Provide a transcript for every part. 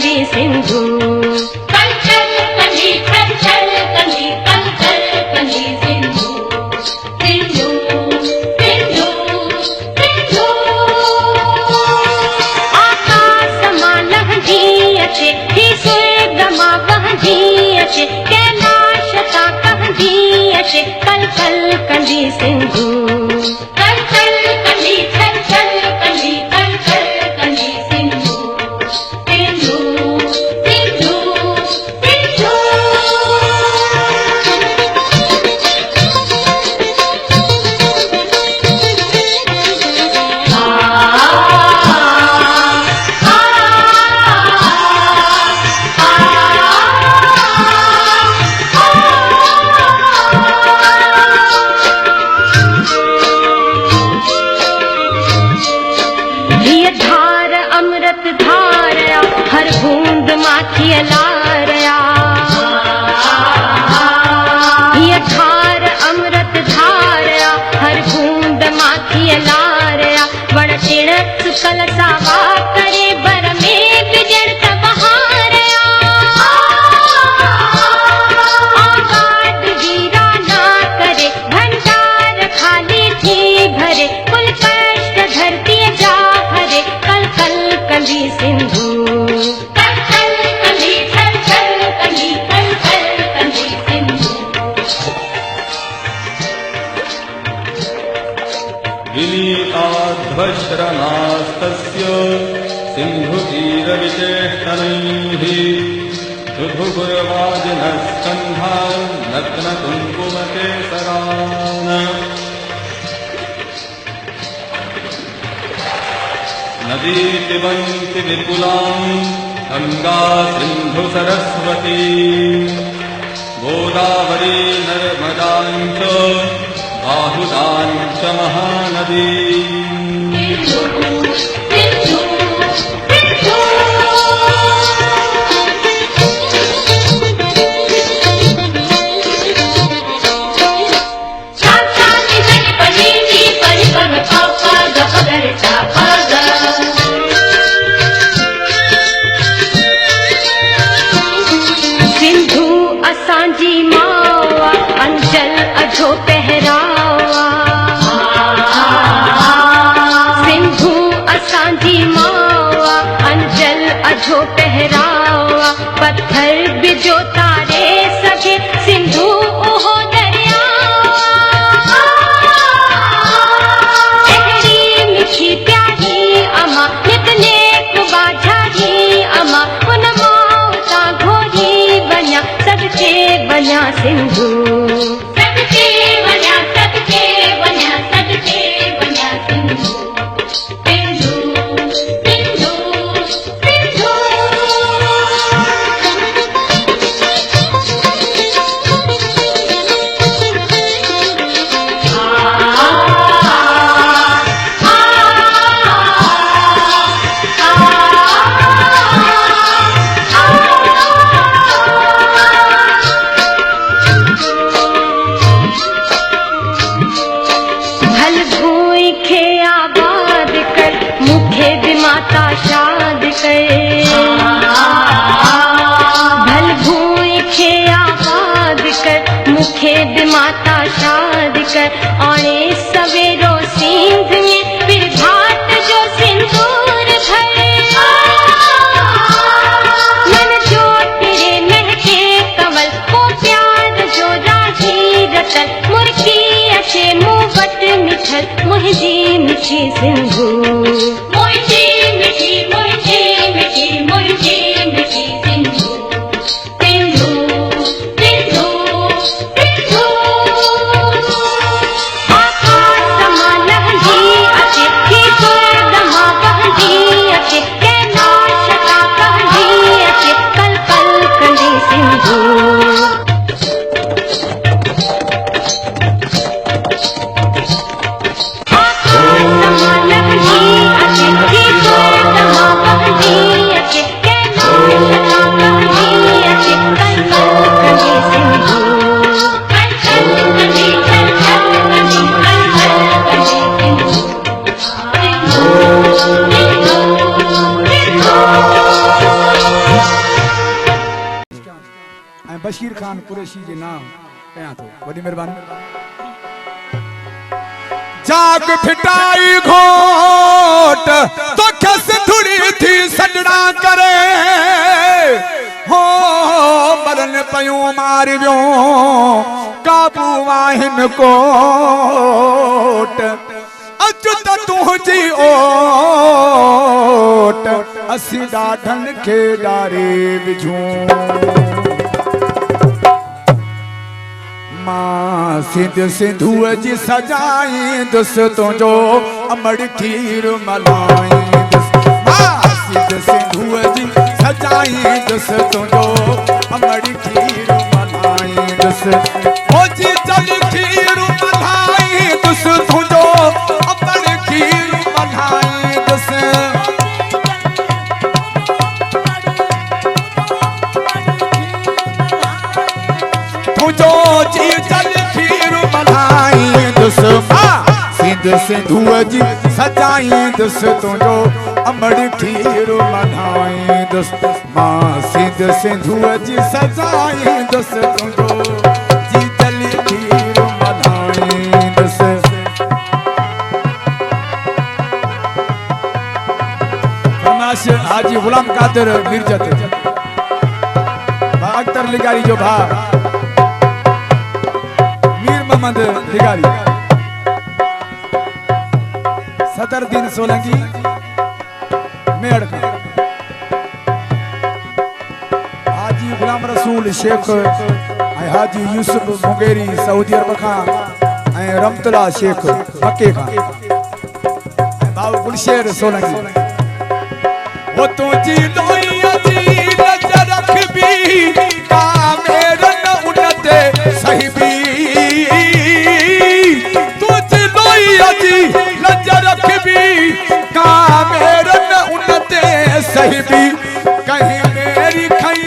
कंढी सिंधु। कल चल कंढी कल चल कंढी कल चल कंढी सिंधु सिंधु सिंधु सिंधु। आकाश लहंदी अचे ही स्वर्गमा वहंदी अचे कैलाश ता कहंदी अचे कल कल कंढी सिंधु। कल चल कंढी चल चल कंढी कल चल कंढी सिंधु सिंधु सिंधु सिंधु। ये धार अमृत धारया हर बूंद माखी लारया। ये धार अमृत धारया हर बूंद माखी लारया। बड़ चिण सुकल सावा करे बर में बिजड़ बहारया। आबाद वीरा ना करे भंडार खाली थी भरे कुल कष्ट धरती जा भरे कल कल कंढी सिंधु। कल चल कंढी चल चल कंढी कल चल कंढी सिंधु। विनीताध्वश्रमास्तस्य सिन्धुतीरविचेष्टनैः सुधुगुर्वाजिनस्कन्धान् नग्नकुङ्कुमकेसरान्। नदी पिबन्ति विपुलां गङ्गा सिन्धु सरस्वती गोदावरी नर्मदां च बाहुदां च महानदी। सिंधु सिंधु सिंधु। चा चा नि नि पनी नि पनी पग पापा गप गरे चा पग। सिंधु असांजी मावा अंचल अझो पहरावा। सिंधु असांजी मावा अंचल अझो पहरावा। पत्थर बिजो तारे सके सिंधु ओहो दरिया। अहिड़ी मिठी प्यारी अमा नितने बाझारी अमा उन माता घोड़ी बन्या सदके बन्या सिंधु। सदके बन्या सदके बन्या सदके बन्या सिंधु सिंधु सिंधु सिंधु। भल भूई खे आबाद कर मुखे दिमाता शाद कर। भल भूई खे आबाद कर मुखे दिमाता शाद कर। औणे सवेरो सिंध में फिर घाट जो सिंदूर भरे। मन जो तेरे महके कमल को प्यार जो राजी रतन मुर्की अचे मुँह वट मिठल मुझी मिठी सिंधु। मुझी मिठी मुझी मिठी मुझी मिठी सिंधु सिंधु सिंधु सिंधु। आकाश लहंदी अचे ही स्वर्गमा वहंदी अचे कैलाश ता कहंदी अचे कल कल कंढी सिंधु। खान कुरैशी जे नाम कया तो वडी मेहरबानी जाग फिटाई घोट तो खस थोड़ी थी सजड़ा करे हो मरन पयूं मारियो काबू वाहिन कोट अचुत तुझी ओट असी ॾाढन खे ॾारे विझूं मां सिंध सिंधूअ जी सजाईंदुसि तुंहिंजो अमड़ खीर मल्हाईंदुसि मां सिंध सिंधूअ जी सजाईंदुसि तुंहिंजो अमड़ खीर मल्हाईंदुसि ओ जी जल खीर मल्हाईंदुसि तुंहिंजो अमड़ खीर मल्हाईंदुसि तुंहिंजो जी जल खीर मल्हाईंदुसि मां सिंध सिंधूअ जी सजाईंदुसि तुंहिंजो अमड़ खीर मल्हाईंदुसि मां सिंध सिंधूअ जी सजाईंदुसि तुंहिंजो जी जल खीर मल्हाईंदुसि फरमाइश हाजी गुलाम कादिर मिर्जत अख्तर लिगारी जो भा मीर मोहम्मद लिगारी सदरुद्दीन सोलंकी मेड़ का हाजी गुलाम रसूल शेख हाजी यूसुफ मुगेरी सऊदी अरब का रमतुल्ला शेख मक्के का बाबू गुलशेर सोलंकी वो तुझी लोईअ जी नज़र रखबी का मेरन उनते सहिबी तुझी लोईअ जी नज़र रखबी का मेरन उनते सहिबी कहीं मेरी खई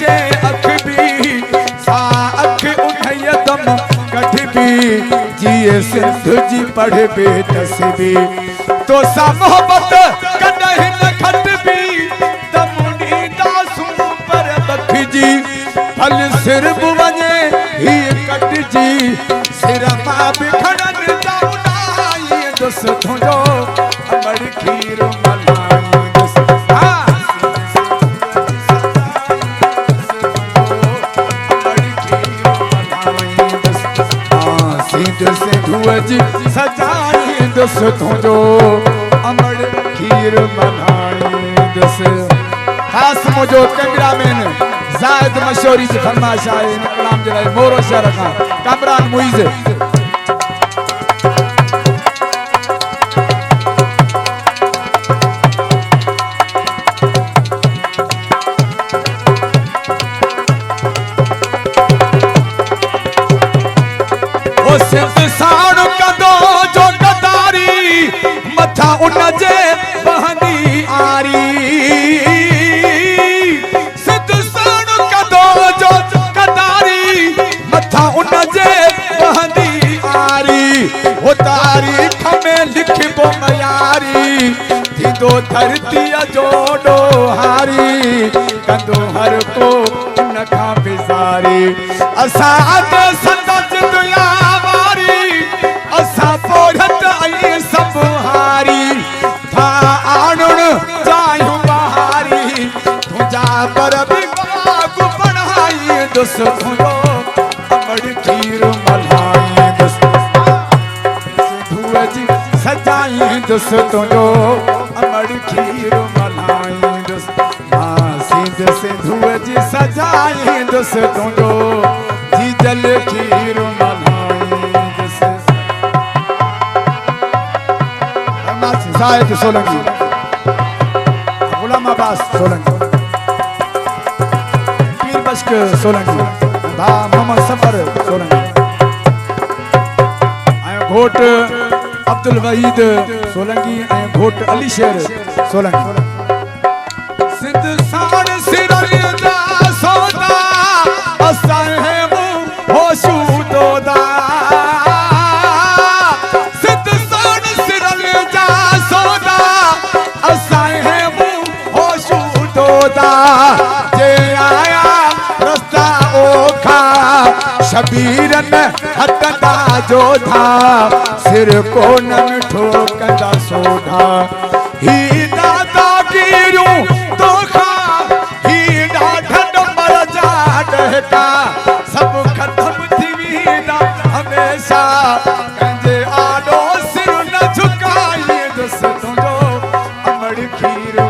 जे अख भी सा अख उठय दम कढबी जिए सिंध जी पढ़बे तस्बी तो सा मोहब्बत कॾहिं न खटबी तमुनी दासूं पर बखजी फल सिर बि वञे ही कटजी सिर मां बि खणन जाऊंदुसि तुंहिंजो अमड़ खीर मल्हाईंदुसि सिंध सिंधूअ जी सजाईंदुसि तुंहिंजो अमड़ खीर मल्हाईंदुसि ख़ासि मुंहिंजो कैमरामैन ज़ाहिद मशहूरी जी फरमाइश आहे हिन कलाम जे लाइ मोरो शहर खां कामरान मुइज़ सिंध साण कदो जो गदारी मथा उन जे बहंदी आरी सिंध साण कदो जो गदारी मथा उन जे बहंदी आरी वो तारीख़ में लिखबो मयारी थींदो धरतीअ जो ॾोहारी कंदो हर को उन खां बिज़ारी असां अॻे संदसि दुनिया असां पोढ़त ऐं सभु हारी था आणुण चाहियूं बहारी तुंहिंजा पर बि बाग़ बणाईंदुसि तुंहिंजो अमड़ खीर मल्हाईंदुसि सिंधूअ जी सजाईंदुसि तुंहिंजो अमड़ खीर मल्हाईंदुसि मां सिंध सिंधूअ जी सजाईंदुसि तुंहिंजो जी जल खीर मल्हाईंदुसि ज़ाहिद सोलंकी गुलाम अब्बास सोलंकी पीर बश्क सोलंकी भा मोहम्मद सफर सोलंकी घोट अब्दुल वहीद सोलंकी घोट अली शेर सोलंकी सिंध साण सिरल जा सौदा असां होशू दोदा सिंध साण सिरल जा सौदा असां होशू दोदा जे आया रस्ता ओखा शबीरन हथंदा जोधा सिर कोनन ठोकंदा सोढा ही दादागिरियूं तोखा ही ॾाढनि मर जा ॾहका सभु ख़तम थी वेंदा हमेशा कंहिंजे आॾो सिर न झुकाईंदुसि तुंहिंजो अमड़ खीर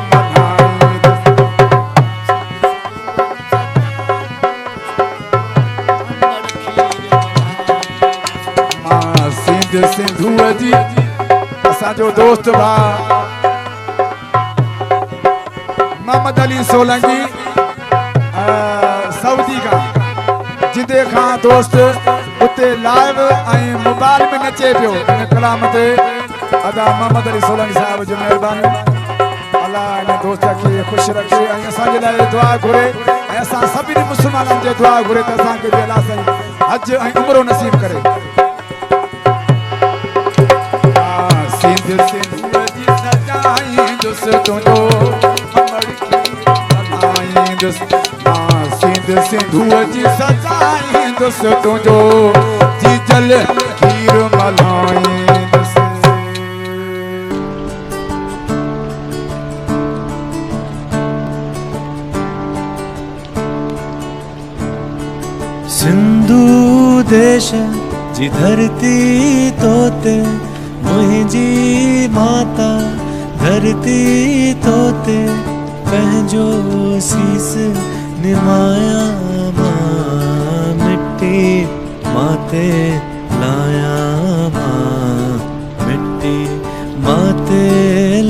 सिंधुअ जी असांजो दोस्त भाउ मोहम्मद अली सोलंकी सऊदी खां जिदे खां दोस्त उते लाइव ऐं मोबाइल में नचे पियो इन कलाम ते अदा मोहम्मद अली सोलंकी साहिब जो महिरबानी अल्लाह इन दोस्त खे ख़ुशि रखे ऐं असांजे लाइ दुआ घुरे ऐं असां सभिनी मुस्लमाननि जे दुआ घुरे त असांखे बि अलाह साईं हज ऐं उमरो नसीब करे सिंधुअ जी सजाईंदुसि तुंहिंजो अमड़ खीर मल्हाईंदुसि सिंधुअ जी सजाईंदुसि तुंहिंजो जीजल खीर मल्हाईंदुसि सिंधु देश जी धरती तोते मुंहिंजी माता धरती तोते पंहिंजो सीस निमाया मां मिट्टी माते लाया मां मिट्टी माते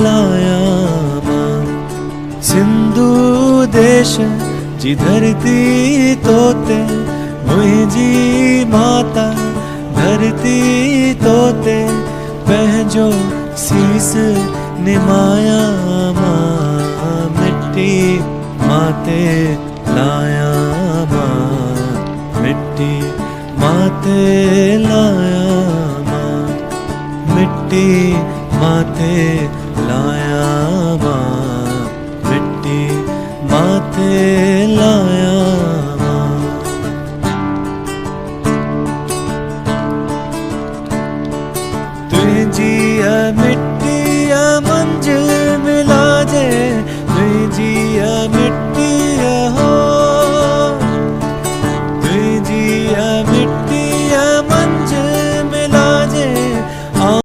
लाया मां सिंधु देश जी धरती तोते मुंहिंजी माता धरती तोते पंहिंजो सीस निमाया मां मिट्टी माते लाया मां मिट्टी माते लाया मां मिट्टी माते लाया मां मिट्टी माते लाया तुझी मिट्टी